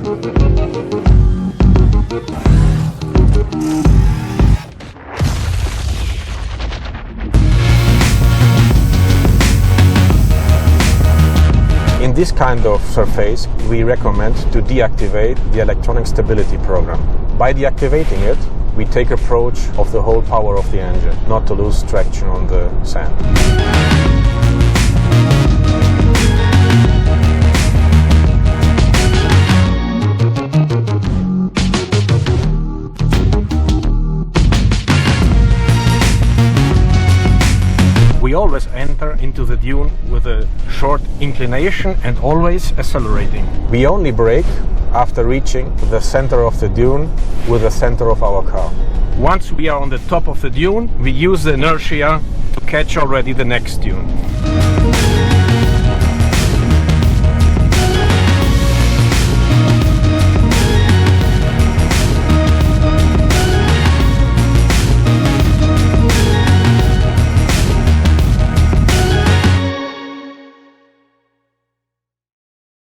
In this kind of surface, we recommend to deactivate the electronic stability program. By deactivating it, we take approach of the whole power of the engine, not to lose traction on the sand. We always enter into the dune with a short inclination and always accelerating. We only brake after reaching the center of the dune with the center of our car. Once we are on the top of the dune, we use the inertia to catch already the next dune.